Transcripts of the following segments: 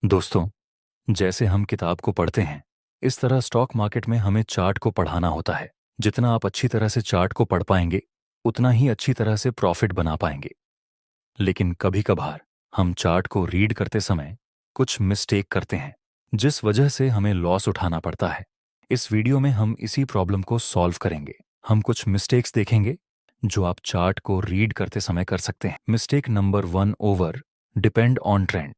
दोस्तों, जैसे हम किताब को पढ़ते हैं, इस तरह स्टॉक मार्केट में हमें चार्ट को पढ़ाना होता है। जितना आप अच्छी तरह से चार्ट को पढ़ पाएंगे, उतना ही अच्छी तरह से प्रॉफिट बना पाएंगे। लेकिन कभी-कभार हम चार्ट को रीड करते समय कुछ मिस्टेक करते हैं, जिस वजह से हमें लॉस उठाना पड़ता है। इस वीडियो में हम इसी प्रॉब्लम को सॉल्व करेंगे। हम कुछ मिस्टेक्स देखेंगे जो आप चार्ट को रीड करते समय कर सकते हैं। Mistake number 1, over depend on trend.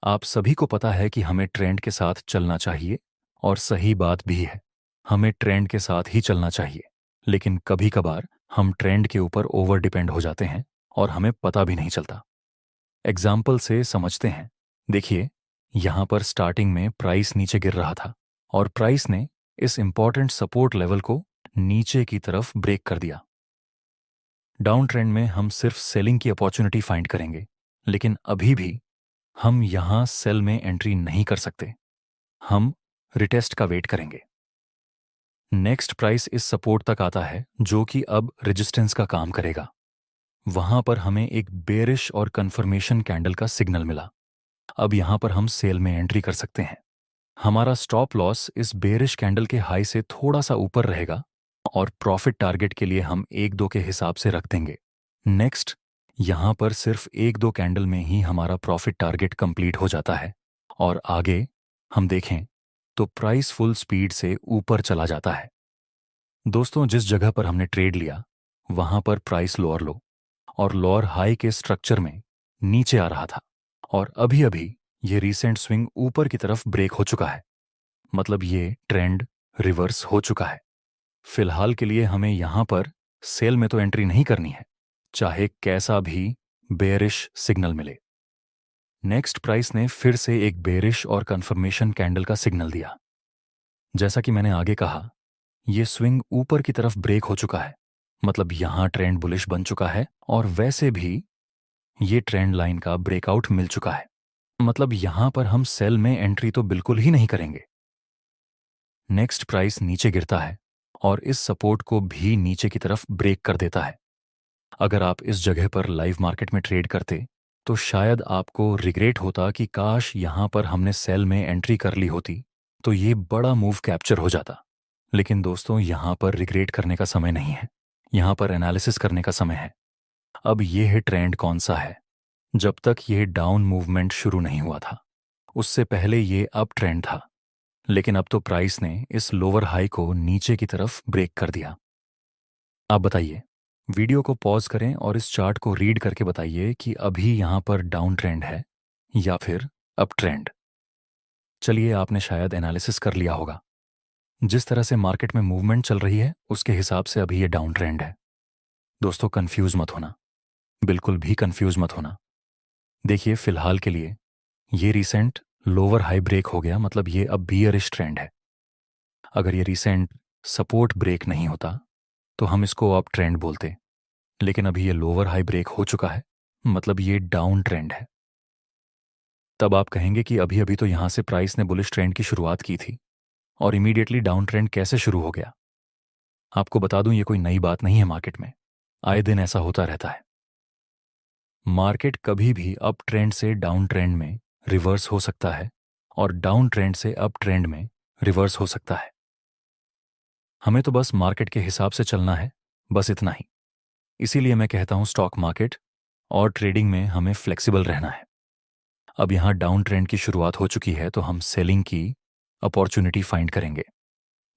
आप सभी को पता है कि हमें ट्रेंड के साथ चलना चाहिए, और सही बात भी है, हमें ट्रेंड के साथ ही चलना चाहिए। लेकिन कभी-कभार हम ट्रेंड के ऊपर ओवर डिपेंड हो जाते हैं और हमें पता भी नहीं चलता। एग्जाम्पल से समझते हैं। देखिए, यहाँ पर स्टार्टिंग में प्राइस नीचे गिर रहा था और प्राइस ने इस इंपॉर्टेंट सपोर्ट लेवल को नीचे की तरफ ब्रेक कर दिया। डाउन ट्रेंड में हम सिर्फ सेलिंग की अपॉर्चुनिटी फाइंड करेंगे, लेकिन अभी भी हम यहां सेल में एंट्री नहीं कर सकते। हम रिटेस्ट का वेट करेंगे। नेक्स्ट प्राइस इस सपोर्ट तक आता है, जो कि अब रेजिस्टेंस का काम करेगा। वहां पर हमें एक बेरिश और कंफर्मेशन कैंडल का सिग्नल मिला। अब यहां पर हम सेल में एंट्री कर सकते हैं। हमारा स्टॉप लॉस इस बेरिश कैंडल के हाई से थोड़ा सा ऊपर रहेगा और प्रॉफिट टारगेट के लिए हम 1-2 के हिसाब से रख देंगे। नेक्स्ट, यहां पर सिर्फ 1-2 कैंडल में ही हमारा प्रॉफिट टारगेट कंप्लीट हो जाता है और आगे हम देखें तो प्राइस फुल स्पीड से ऊपर चला जाता है। दोस्तों, जिस जगह पर हमने ट्रेड लिया, वहां पर प्राइस लोअर लो और लोअर हाई के स्ट्रक्चर में नीचे आ रहा था, और अभी अभी ये रीसेंट स्विंग ऊपर की तरफ ब्रेक हो चुका है। मतलब ये ट्रेंड रिवर्स हो चुका है। फिलहाल के लिए हमें यहां पर सेल में तो एंट्री नहीं करनी है, चाहे कैसा भी बेयरिश सिग्नल मिले। नेक्स्ट प्राइस ने फिर से एक बेरिश और कंफर्मेशन कैंडल का सिग्नल दिया। जैसा कि मैंने आगे कहा, यह स्विंग ऊपर की तरफ ब्रेक हो चुका है। मतलब यहां ट्रेंड बुलिश बन चुका है और वैसे भी ये ट्रेंड लाइन का ब्रेकआउट मिल चुका है। मतलब यहां पर हम सेल में एंट्री तो बिल्कुल ही नहीं करेंगे। नेक्स्ट प्राइस नीचे गिरता है और इस सपोर्ट को भी नीचे की तरफ ब्रेक कर देता है। अगर आप इस जगह पर लाइव मार्केट में ट्रेड करते, तो शायद आपको रिग्रेट होता कि काश यहां पर हमने सेल में एंट्री कर ली होती तो ये बड़ा मूव कैप्चर हो जाता। लेकिन दोस्तों, यहां पर रिग्रेट करने का समय नहीं है, यहां पर एनालिसिस करने का समय है। अब यह है ट्रेंड कौन सा है। जब तक यह डाउन मूवमेंट शुरू नहीं हुआ था, उससे पहले ये अप ट्रेंड था, लेकिन अब तो प्राइस ने इस लोअर हाई को नीचे की तरफ ब्रेक कर दिया। आप बताइए, वीडियो को पॉज करें और इस चार्ट को रीड करके बताइए कि अभी यहां पर डाउन ट्रेंड है या फिर अप ट्रेंड। चलिए, आपने शायद एनालिसिस कर लिया होगा। जिस तरह से मार्केट में मूवमेंट चल रही है, उसके हिसाब से अभी ये डाउन ट्रेंड है। दोस्तों, कंफ्यूज मत होना, बिल्कुल भी कंफ्यूज मत होना। देखिए, फिलहाल के लिए ये रिसेंट लोअर हाई ब्रेक हो गया, मतलब ये अब बियरिश ट्रेंड है। अगर ये रिसेंट सपोर्ट ब्रेक नहीं होता तो हम इसको अप ट्रेंड बोलते, लेकिन अभी ये लोअर हाई ब्रेक हो चुका है, मतलब ये डाउन ट्रेंड है। तब आप कहेंगे कि अभी अभी तो यहां से प्राइस ने बुलिश ट्रेंड की शुरुआत की थी और इमीडिएटली डाउन ट्रेंड कैसे शुरू हो गया। आपको बता दूं, ये कोई नई बात नहीं है। मार्केट में आए दिन ऐसा होता रहता है। मार्केट कभी भी अप ट्रेंड से डाउन ट्रेंड में रिवर्स हो सकता है और डाउन ट्रेंड से अप ट्रेंड में रिवर्स हो सकता है। हमें तो बस मार्केट के हिसाब से चलना है, बस इतना ही। इसीलिए मैं कहता हूं, स्टॉक मार्केट और ट्रेडिंग में हमें फ्लेक्सिबल रहना है। अब यहां डाउन ट्रेंड की शुरुआत हो चुकी है, तो हम सेलिंग की अपॉर्चुनिटी फाइंड करेंगे।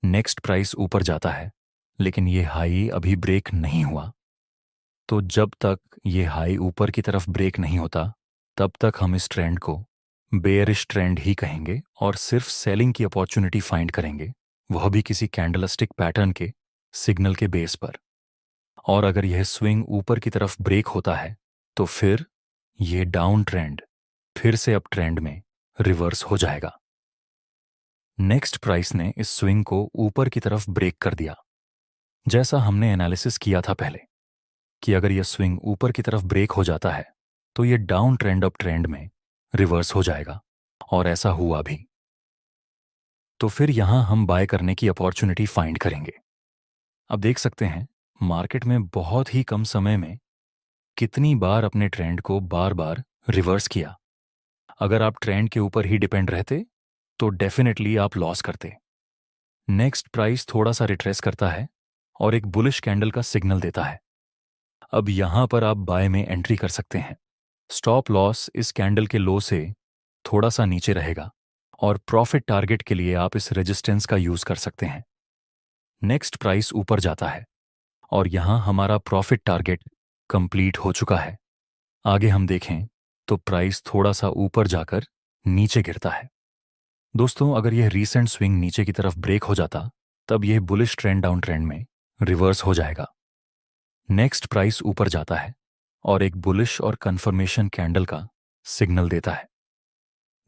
नेक्स्ट प्राइस ऊपर जाता है, लेकिन ये हाई अभी ब्रेक नहीं हुआ। तो जब तक ये हाई ऊपर की तरफ ब्रेक नहीं होता, तब तक हम इस ट्रेंड को बेयरिश ट्रेंड ही कहेंगे और सिर्फ सेलिंग की अपॉर्चुनिटी फाइंड करेंगे, वह भी किसी कैंडलस्टिक पैटर्न के सिग्नल के बेस पर। और अगर यह स्विंग ऊपर की तरफ ब्रेक होता है, तो फिर यह डाउन ट्रेंड फिर से अप ट्रेंड में रिवर्स हो जाएगा। नेक्स्ट प्राइस ने इस स्विंग को ऊपर की तरफ ब्रेक कर दिया। जैसा हमने एनालिसिस किया था पहले कि अगर यह स्विंग ऊपर की तरफ ब्रेक हो जाता है, तो यह डाउन ट्रेंड अप ट्रेंड में रिवर्स हो जाएगा, और ऐसा हुआ भी। तो फिर यहां हम बाय करने की अपॉर्चुनिटी फाइंड करेंगे। अब देख सकते हैं, मार्केट में बहुत ही कम समय में कितनी बार अपने ट्रेंड को बार बार रिवर्स किया। अगर आप ट्रेंड के ऊपर ही डिपेंड रहते तो डेफिनेटली आप लॉस करते। नेक्स्ट प्राइस थोड़ा सा रिट्रेस करता है और एक बुलिश कैंडल का सिग्नल देता है। अब यहां पर आप बाय में एंट्री कर सकते हैं। स्टॉप लॉस इस कैंडल के लो से थोड़ा सा नीचे रहेगा और प्रॉफिट टारगेट के लिए आप इस रेजिस्टेंस का यूज कर सकते हैं। नेक्स्ट प्राइस ऊपर जाता है और यहां हमारा प्रॉफिट टारगेट कंप्लीट हो चुका है। आगे हम देखें तो प्राइस थोड़ा सा ऊपर जाकर नीचे गिरता है। दोस्तों, अगर यह रीसेंट स्विंग नीचे की तरफ ब्रेक हो जाता तब यह बुलिश ट्रेंड डाउन ट्रेंड में रिवर्स हो जाएगा। नेक्स्ट प्राइस ऊपर जाता है और एक बुलिश और कंफर्मेशन कैंडल का सिग्नल देता है।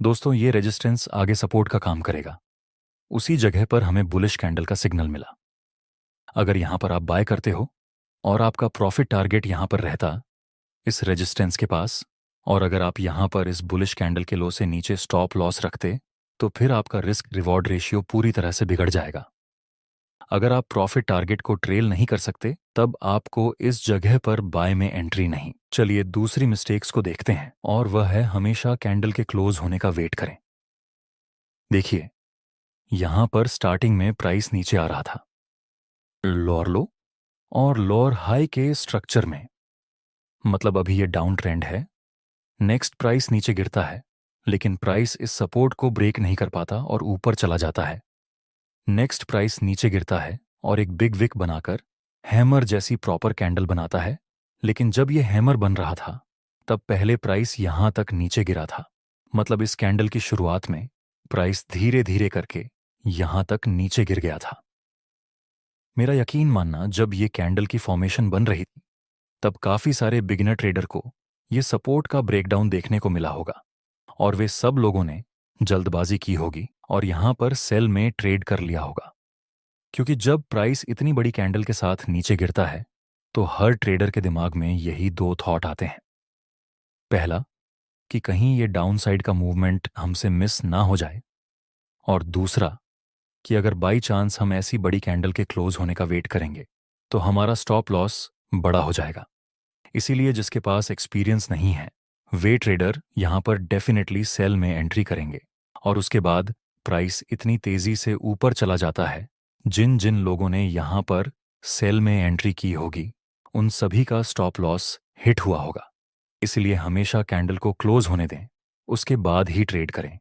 दोस्तों, ये रेजिस्टेंस आगे सपोर्ट का काम करेगा। उसी जगह पर हमें बुलिश कैंडल का सिग्नल मिला। अगर यहां पर आप बाय करते हो और आपका प्रॉफिट टारगेट यहां पर रहता इस रेजिस्टेंस के पास, और अगर आप यहां पर इस बुलिश कैंडल के लो से नीचे स्टॉप लॉस रखते तो फिर आपका रिस्क रिवॉर्ड रेशियो पूरी तरह से बिगड़ जाएगा। अगर आप प्रॉफिट टारगेट को ट्रेल नहीं कर सकते तब आपको इस जगह पर बाय में एंट्री नहीं। चलिए दूसरी मिस्टेक्स को देखते हैं, और वह है हमेशा कैंडल के क्लोज होने का वेट करें। देखिए, यहां पर स्टार्टिंग में प्राइस नीचे आ रहा था लोअर लो और लोअर हाई के स्ट्रक्चर में, मतलब अभी ये डाउन ट्रेंड है। नेक्स्ट प्राइस नीचे गिरता है लेकिन प्राइस इस सपोर्ट को ब्रेक नहीं कर पाता और ऊपर चला जाता है। नेक्स्ट प्राइस नीचे गिरता है और एक बिग विक बनाकर हैमर जैसी प्रॉपर कैंडल बनाता है, लेकिन जब यह हैमर बन रहा था तब पहले प्राइस यहां तक नीचे गिरा था। मतलब इस कैंडल की शुरुआत में प्राइस धीरे धीरे करके यहां तक नीचे गिर गया था। मेरा यकीन मानना, जब ये कैंडल की फॉर्मेशन बन रही थी तब काफी सारे बिगिनर ट्रेडर को ये सपोर्ट का ब्रेकडाउन देखने को मिला होगा और वे सब लोगों ने जल्दबाजी की होगी और यहां पर सेल में ट्रेड कर लिया होगा। क्योंकि जब प्राइस इतनी बड़ी कैंडल के साथ नीचे गिरता है तो हर ट्रेडर के दिमाग में यही दो थॉट आते हैं। पहला, कि कहीं ये डाउन साइड का मूवमेंट हमसे मिस ना हो जाए, और दूसरा कि अगर बाई चांस हम ऐसी बड़ी कैंडल के क्लोज होने का वेट करेंगे तो हमारा स्टॉप लॉस बड़ा हो जाएगा। इसीलिए जिसके पास एक्सपीरियंस नहीं है वे ट्रेडर यहां पर डेफिनेटली सेल में एंट्री करेंगे, और उसके बाद प्राइस इतनी तेजी से ऊपर चला जाता है, जिन जिन लोगों ने यहां पर सेल में एंट्री की होगी उन सभी का स्टॉप लॉस हिट हुआ होगा। इसलिए हमेशा कैंडल को क्लोज होने दें, उसके बाद ही ट्रेड करें।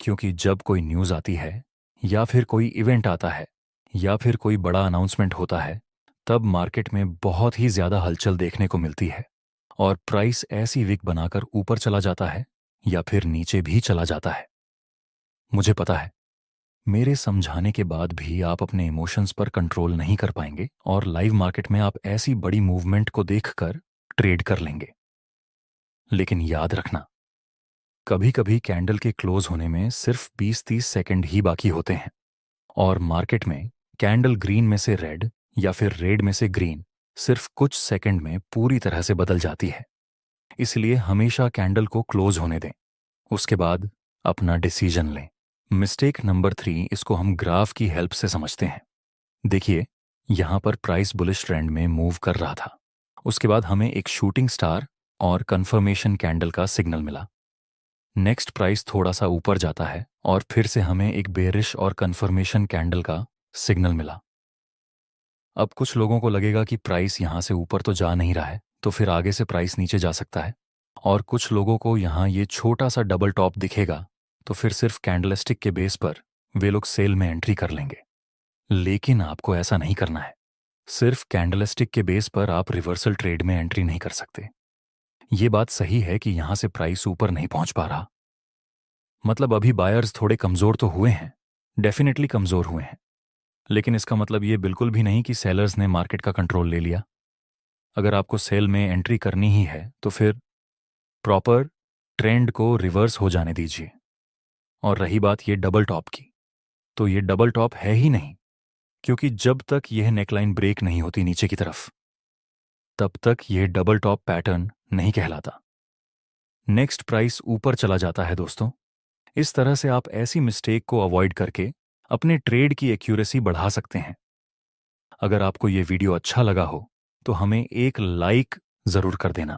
क्योंकि जब कोई न्यूज़ आती है या फिर कोई इवेंट आता है या फिर कोई बड़ा अनाउंसमेंट होता है तब मार्केट में बहुत ही ज्यादा हलचल देखने को मिलती है और प्राइस ऐसी विक बनाकर ऊपर चला जाता है या फिर नीचे भी चला जाता है। मुझे पता है, मेरे समझाने के बाद भी आप अपने इमोशंस पर कंट्रोल नहीं कर पाएंगे और लाइव मार्केट में आप ऐसी बड़ी मूवमेंट को देखकर ट्रेड कर लेंगे। लेकिन याद रखना, कभी कभी कैंडल के क्लोज होने में सिर्फ 20-30 सेकंड ही बाकी होते हैं और मार्केट में कैंडल ग्रीन में से रेड या फिर रेड में से ग्रीन सिर्फ कुछ सेकंड में पूरी तरह से बदल जाती है। इसलिए हमेशा कैंडल को क्लोज होने दें, उसके बाद अपना डिसीजन लें। मिस्टेक नंबर 3, इसको हम ग्राफ की हेल्प से समझते हैं। देखिए, यहां पर प्राइस बुलिश ट्रेंड में मूव कर रहा था। उसके बाद हमें एक शूटिंग स्टार और कंफर्मेशन कैंडल का सिग्नल मिला। नेक्स्ट प्राइस थोड़ा सा ऊपर जाता है और फिर से हमें एक बेरिश और कंफर्मेशन कैंडल का सिग्नल मिला। अब कुछ लोगों को लगेगा कि प्राइस यहां से ऊपर तो जा नहीं रहा है तो फिर आगे से प्राइस नीचे जा सकता है, और कुछ लोगों को यहां ये छोटा सा डबल टॉप दिखेगा तो फिर सिर्फ कैंडलस्टिक के बेस पर वे लोग सेल में एंट्री कर लेंगे। लेकिन आपको ऐसा नहीं करना है। सिर्फ कैंडलस्टिक के बेस पर आप रिवर्सल ट्रेड में एंट्री नहीं कर सकते। ये बात सही है कि यहां से प्राइस ऊपर नहीं पहुंच पा रहा, मतलब अभी बायर्स थोड़े कमजोर तो हुए हैं, डेफिनेटली कमजोर हुए हैं, लेकिन इसका मतलब ये बिल्कुल भी नहीं कि सेलर्स ने मार्केट का कंट्रोल ले लिया। अगर आपको सेल में एंट्री करनी ही है तो फिर प्रॉपर ट्रेंड को रिवर्स हो जाने दीजिए। और रही बात ये डबल टॉप की, तो ये डबल टॉप है ही नहीं, क्योंकि जब तक यह नेकलाइन ब्रेक नहीं होती नीचे की तरफ तब तक यह डबल टॉप पैटर्न नहीं कहलाता। नेक्स्ट प्राइस ऊपर चला जाता है दोस्तों। इस तरह से आप ऐसी मिस्टेक को अवॉइड करके अपने ट्रेड की एक्यूरेसी बढ़ा सकते हैं। अगर आपको ये वीडियो अच्छा लगा हो तो हमें एक लाइक जरूर कर देना।